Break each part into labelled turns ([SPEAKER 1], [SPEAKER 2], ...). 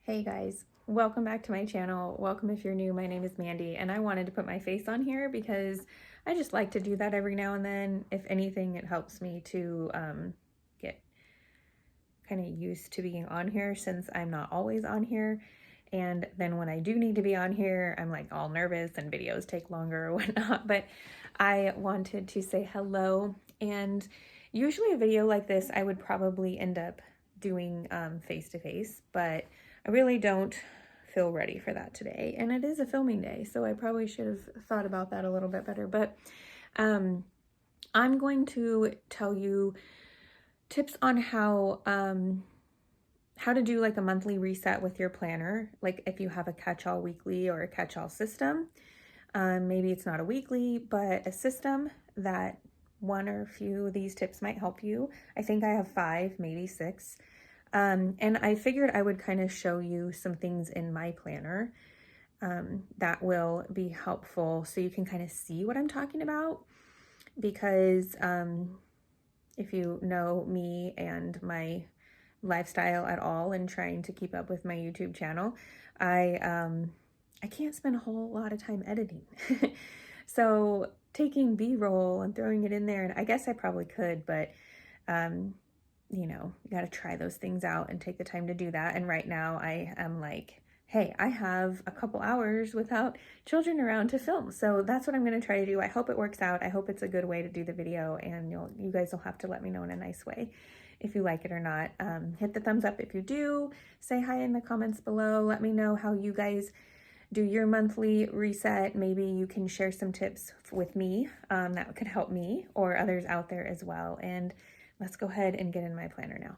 [SPEAKER 1] Hey guys, welcome back to my channel. Welcome if you're new. My name is Mandy and I wanted to put my face on here because I just like to do that every now and then. If anything, it helps me to get kind of used to being on here since I'm not always on here. And then when I do need to be on here, I'm like all nervous and videos take longer or whatnot. But I wanted to say hello, and usually a video like this I would probably end up doing face-to-face, but I really don't feel ready for that today. And it is a filming day, so I probably should have thought about that a little bit better. But I'm going to tell you tips on how to do like a monthly reset with your planner. Like if you have a catch-all weekly or a catch-all system, maybe it's not a weekly, but a system that one or a few of these tips might help you. I think I have 5, maybe 6. And I figured I would kind of show you some things in my planner that will be helpful so you can kind of see what I'm talking about. Because if you know me and my lifestyle at all and trying to keep up with my YouTube channel, I can't spend a whole lot of time editing. So taking B-roll and throwing it in there, and I guess I probably could, but you know, you got to try those things out and take the time to do that. And right now I am like, hey, I have a couple hours without children around to film. So that's what I'm going to try to do. I hope it works out. I hope it's a good way to do the video, and you guys will have to let me know in a nice way if you like it or not. Hit the thumbs up if you do. Say hi in the comments below. Let me know how you guys do your monthly reset. Maybe you can share some tips with me that could help me or others out there as well. And let's go ahead and get in my planner now.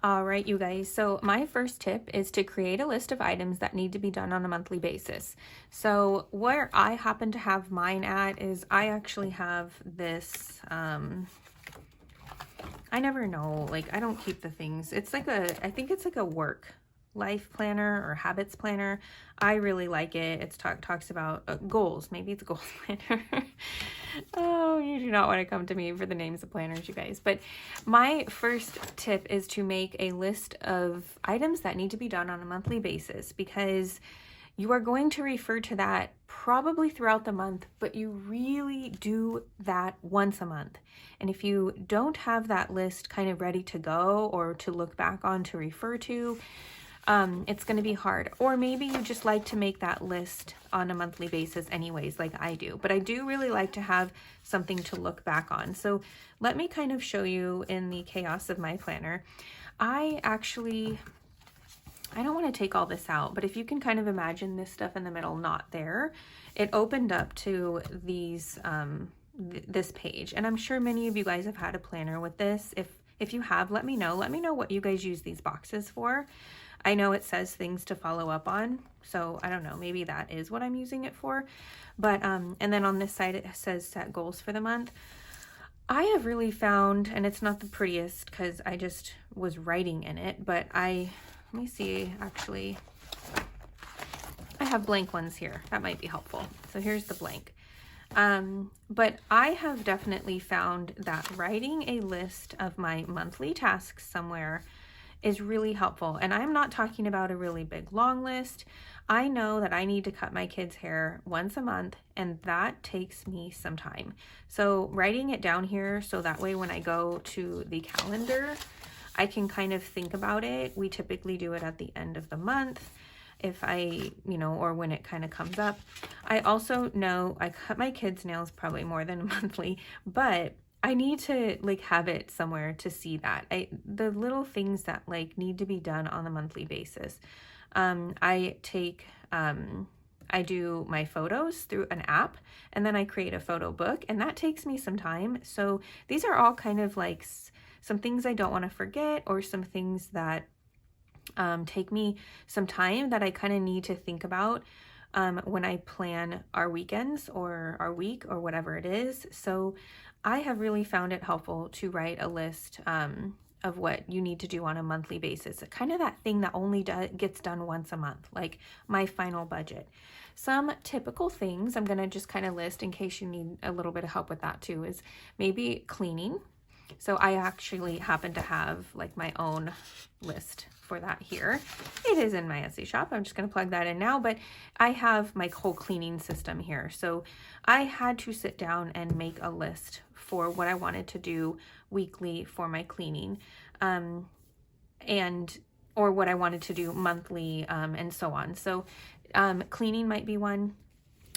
[SPEAKER 1] All right, you guys. So my first tip is to create a list of items that need to be done on a monthly basis. So where I happen to have mine at is I actually have this, I never know, like I don't keep the things. It's like I think it's like a work life planner or habits planner. I really like it. It's talks about goals. Maybe it's a goals planner. Oh, you do not want to come to me for the names of planners, you guys. But my first tip is to make a list of items that need to be done on a monthly basis, because you are going to refer to that probably throughout the month, but you really do that once a month. And if you don't have that list kind of ready to go or to look back on to refer to, it's going to be hard. Or maybe you just like to make that list on a monthly basis anyways, like I do. But I do really like to have something to look back on. So let me kind of show you in the chaos of my planner. I don't want to take all this out, but if you can kind of imagine this stuff in the middle, not there, it opened up to these, this page. And I'm sure many of you guys have had a planner with this. If you have, let me know. Let me know what you guys use these boxes for. I know it says things to follow up on, so I don't know, maybe that is what I'm using it for. But, and then on this side, it says set goals for the month. I have really found, and it's not the prettiest because I just was writing in it, but let me see, actually, I have blank ones here. That might be helpful. So here's the blank. But I have definitely found that writing a list of my monthly tasks somewhere is really helpful. And I'm not talking about a really big long list. I know that I need to cut my kids' hair once a month, and that takes me some time. So writing it down here, so that way when I go to the calendar, I can kind of think about it. We typically do it at the end of the month, if I, or when it kind of comes up. I also know I cut my kids' nails probably more than monthly, but I need to like have it somewhere to see that. The little things that like need to be done on a monthly basis. I do my photos through an app, and then I create a photo book, and that takes me some time. So these are all kind of like some things I don't want to forget, or some things that take me some time that I kind of need to think about when I plan our weekends or our week or whatever it is. So I have really found it helpful to write a list of what you need to do on a monthly basis. Kind of that thing that only gets done once a month, like my final budget. Some typical things I'm going to just kind of list in case you need a little bit of help with that too, is maybe cleaning. So I actually happen to have like my own list for that here. It is in my Etsy shop. I'm just going to plug that in now, but I have my whole cleaning system here. So I had to sit down and make a list for what I wanted to do weekly for my cleaning, or what I wanted to do monthly, and so on. So cleaning might be one.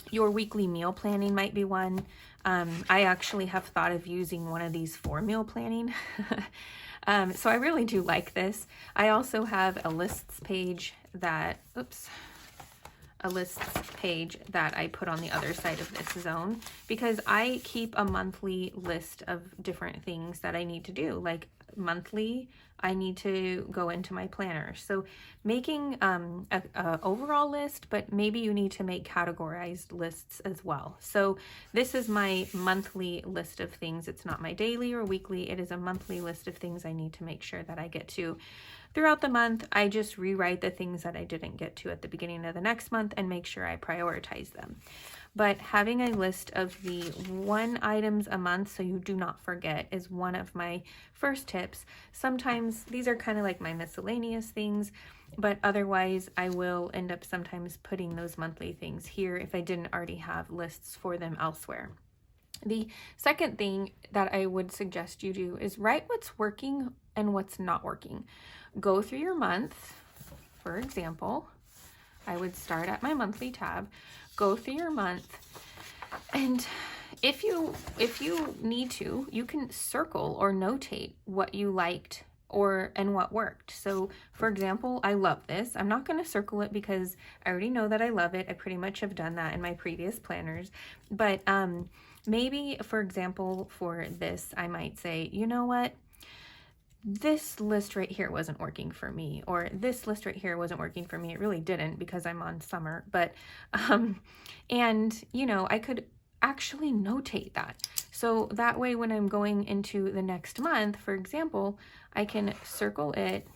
[SPEAKER 1] Your weekly meal planning might be one. I actually have thought of using one of these for meal planning. So I really do like this. I also have a lists page that, I put on the other side of this zone, because I keep a monthly list of different things that I need to do. Like monthly, I need to go into my planner. So making a overall list, but maybe you need to make categorized lists as well. So this is my monthly list of things. It's not my daily or weekly. It is a monthly list of things I need to make sure that I get to throughout the month. I just rewrite the things that I didn't get to at the beginning of the next month and make sure I prioritize them. But having a list of the 1 items a month so you do not forget is one of my first tips. Sometimes these are kind of like my miscellaneous things, but otherwise I will end up sometimes putting those monthly things here if I didn't already have lists for them elsewhere. The second thing that I would suggest you do is write what's working and what's not working. Go through your month. For example, I would start at my monthly tab, go through your month, and if you need to, you can circle or notate what you liked and what worked. So for example, I love this. I'm not going to circle it because I already know that I love it. I pretty much have done that in my previous planners, but maybe for example, for this, I might say, you know what? This list right here wasn't working for me, or this list right here wasn't working for me. It really didn't, because I'm on summer, but, and you know, I could actually notate that. So that way, when I'm going into the next month, for example, I can circle it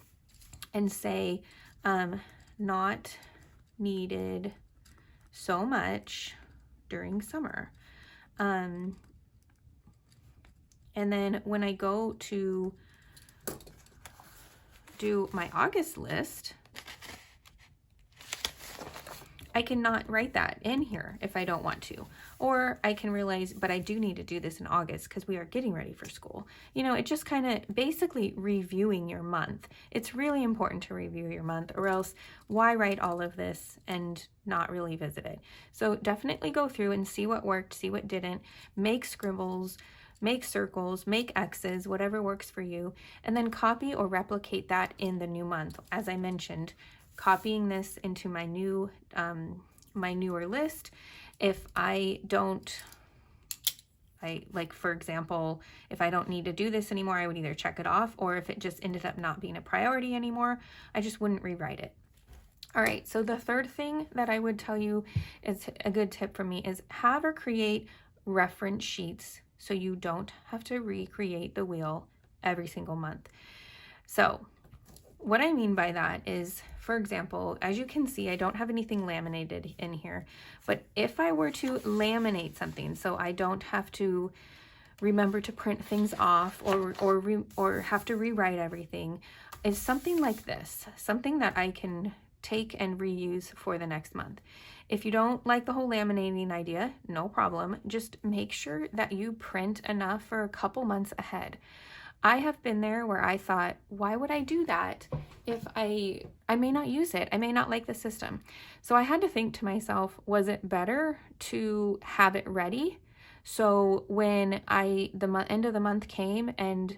[SPEAKER 1] and say, not needed so much during summer. And then when I go to do my August list, I cannot write that in here if I don't want to, or I can realize, but I do need to do this in August because we are getting ready for school. You know, it just kind of basically reviewing your month. It's really important to review your month, or else why write all of this and not really visit it? So definitely go through and see what worked, see what didn't, make scribbles, make circles, make X's, whatever works for you, and then copy or replicate that in the new month. As I mentioned, copying this into my new, my newer list. If like for example, if I don't need to do this anymore, I would either check it off, or if it just ended up not being a priority anymore, I just wouldn't rewrite it. All right, so the third thing that I would tell you is a good tip for me is have or create reference sheets so you don't have to recreate the wheel every single month. So what I mean by that is, for example, as you can see, I don't have anything laminated in here, but if I were to laminate something so I don't have to remember to print things off or have to rewrite everything, is something like this, something that I can take and reuse for the next month. If you don't like the whole laminating idea, no problem. Just make sure that you print enough for a couple months ahead. I have been there where I thought, why would I do that if I may not use it? I may not like the system. So I had to think to myself, was it better to have it ready? So when the end of the month came, and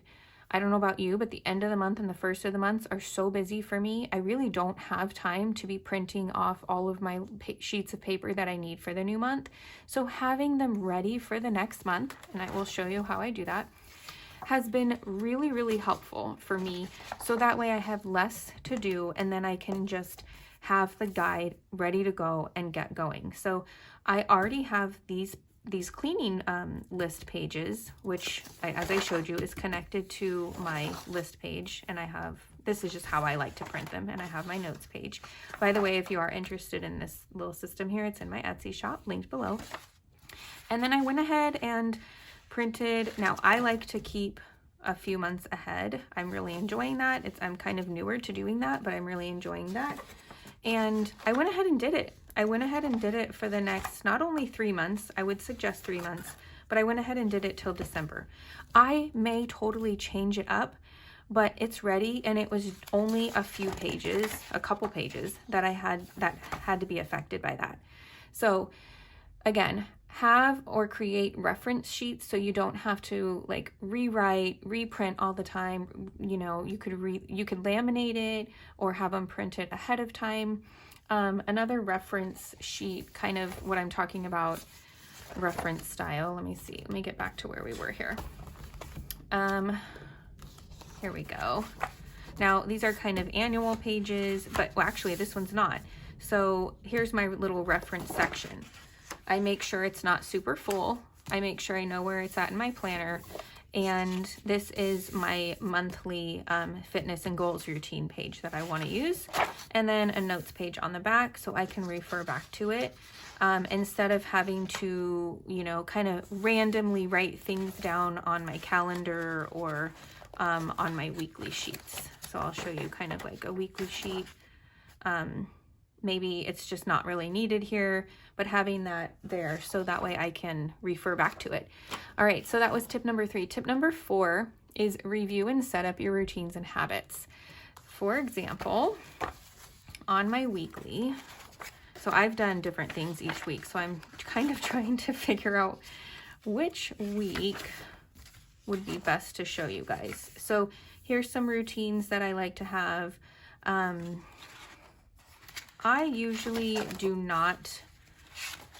[SPEAKER 1] I don't know about you, but the end of the month and the first of the months are so busy for me. I really don't have time to be printing off all of my sheets of paper that I need for the new month. So having them ready for the next month, and I will show you how I do that, has been really, really helpful for me. So that way I have less to do, and then I can just have the guide ready to go and get going. So I already have these cleaning list pages, which as I showed you is connected to my list page, and this is just how I like to print them, and I have my notes page. By the way, if you are interested in this little system here, it's in my Etsy shop, linked below. And then I went ahead and printed. Now I like to keep a few months ahead. I'm really enjoying that. I'm kind of newer to doing that, but I'm really enjoying that. And I went ahead and did it. I went ahead and did it for the next, not only 3 months, I would suggest 3 months, but I went ahead and did it till December. I may totally change it up, but it's ready, and it was only a few pages, a couple pages that had to be affected by that. So again, have or create reference sheets so you don't have to like rewrite, reprint all the time. You know, you could laminate it or have them printed ahead of time. Another reference sheet, kind of what I'm talking about, reference style. Let me see. Let me get back to where we were here. Here we go. Now, these are kind of annual pages, but well, actually this one's not. So here's my little reference section. I make sure it's not super full. I make sure I know where it's at in my planner. And this is my monthly fitness and goals routine page that I want to use. And then a notes page on the back so I can refer back to it. Instead of having to, you know, kind of randomly write things down on my calendar or on my weekly sheets. So I'll show you kind of like a weekly sheet. Maybe it's just not really needed here, but having that there so that way I can refer back to it. All right, so that was tip number 3. Tip number 4 is review and set up your routines and habits. For example, on my weekly, so I've done different things each week, so I'm kind of trying to figure out which week would be best to show you guys. So here's some routines that I like to have. I usually do not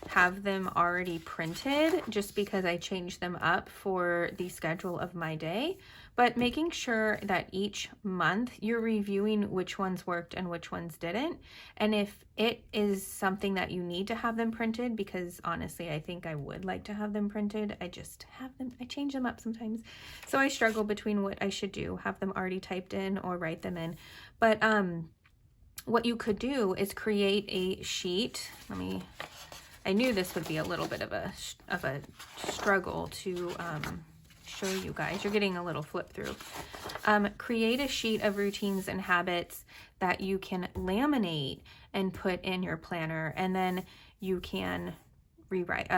[SPEAKER 1] have them already printed just because I change them up for the schedule of my day, but making sure that each month you're reviewing which ones worked and which ones didn't. And if it is something that you need to have them printed, because honestly, I think I would like to have them printed, I change them up sometimes. So I struggle between what I should do, have them already typed in or write them in. But what you could do is create a sheet. I knew this would be a little bit of a struggle to show you guys. You're getting a little flip through. Create a sheet of routines and habits that you can laminate and put in your planner, and then you can rewrite.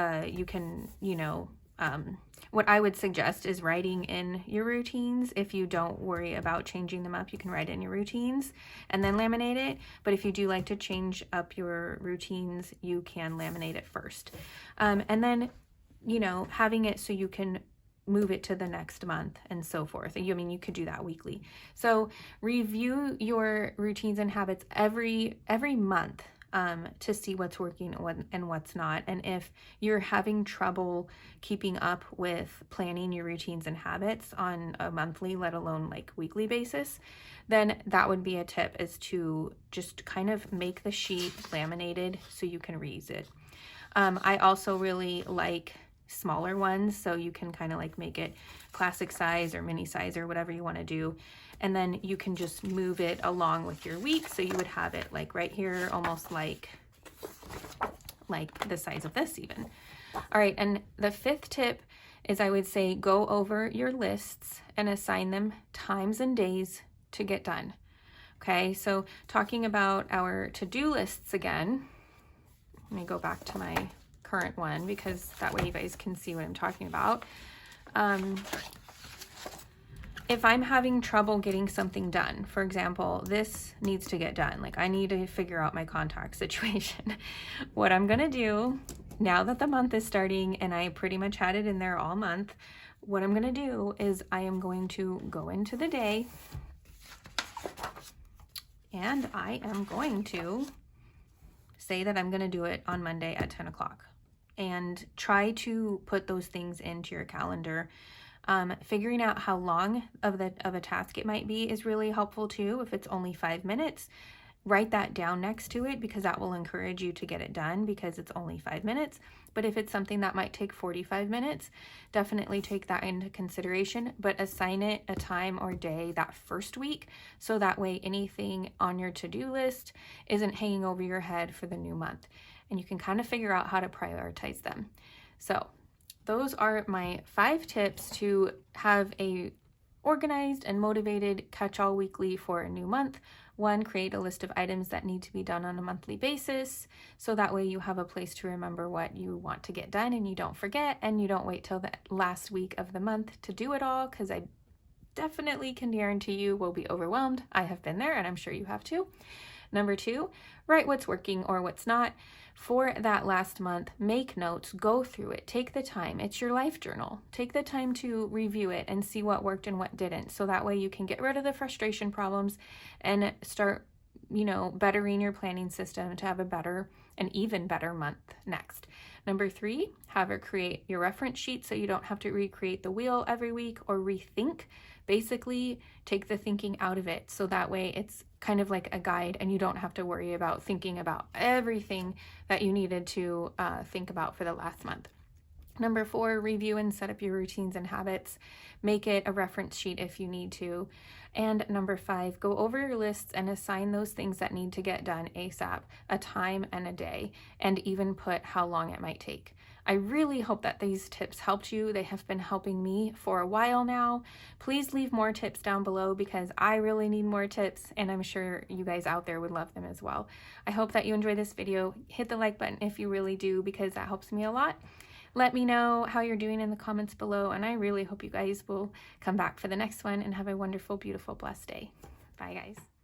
[SPEAKER 1] What I would suggest is writing in your routines. If you don't worry about changing them up, you can write in your routines and then laminate it. But if you do like to change up your routines, you can laminate it first. And then, you know, having it so you can move it to the next month and so forth. You could do that weekly. So review your routines and habits every month. To see what's working and what's not. And if you're having trouble keeping up with planning your routines and habits on a monthly, let alone like weekly basis, then that would be a tip, is to just kind of make the sheet laminated so you can reuse it. I also really like smaller ones, so you can kind of like make it classic size or mini size or whatever you want to do. And then you can just move it along with your week. So you would have it like right here, almost like the size of this even. All right, and the 5th tip is, I would say, go over your lists and assign them times and days to get done. Okay, so talking about our to-do lists again, let me go back to my current one because that way you guys can see what I'm talking about. If I'm having trouble getting something done, for example, this needs to get done. Like, I need to figure out my contact situation. What I'm going to do now that the month is starting, and I pretty much had it in there all month, what I'm going to do is I am going to go into the day and I am going to say that I'm going to do it on Monday at 10 o'clock and try to put those things into your calendar. Figuring out how long of a task it might be is really helpful too. If it's only 5 minutes, write that down next to it, because that will encourage you to get it done because it's only 5 minutes. But if it's something that might take 45 minutes, definitely take that into consideration, but assign it a time or day that first week, so that way anything on your to-do list isn't hanging over your head for the new month, and you can kind of figure out how to prioritize them. So those are my 5 tips to have a organized and motivated catch-all weekly for a new month. 1, create a list of items that need to be done on a monthly basis, so that way you have a place to remember what you want to get done and you don't forget, and you don't wait till the last week of the month to do it all, because I definitely can guarantee you will be overwhelmed. I have been there, and I'm sure you have too. Number 2, write what's working or what's not for that last month. Make notes, go through it, take the time. It's your life journal. Take the time to review it and see what worked and what didn't, so that way you can get rid of the frustration problems and start, bettering your planning system to have an even better month next. Number 3, have her create your reference sheet so you don't have to recreate the wheel every week or rethink. Basically, take the thinking out of it, so that way it's kind of like a guide and you don't have to worry about thinking about everything that you needed to think about for the last month. Number 4, review and set up your routines and habits. Make it a reference sheet if you need to. And number 5, go over your lists and assign those things that need to get done ASAP, a time and a day, and even put how long it might take. I really hope that these tips helped you. They have been helping me for a while now. Please leave more tips down below, because I really need more tips, and I'm sure you guys out there would love them as well. I hope that you enjoy this video. Hit the like button if you really do, because that helps me a lot. Let me know how you're doing in the comments below, and I really hope you guys will come back for the next one and have a wonderful, beautiful, blessed day. Bye, guys.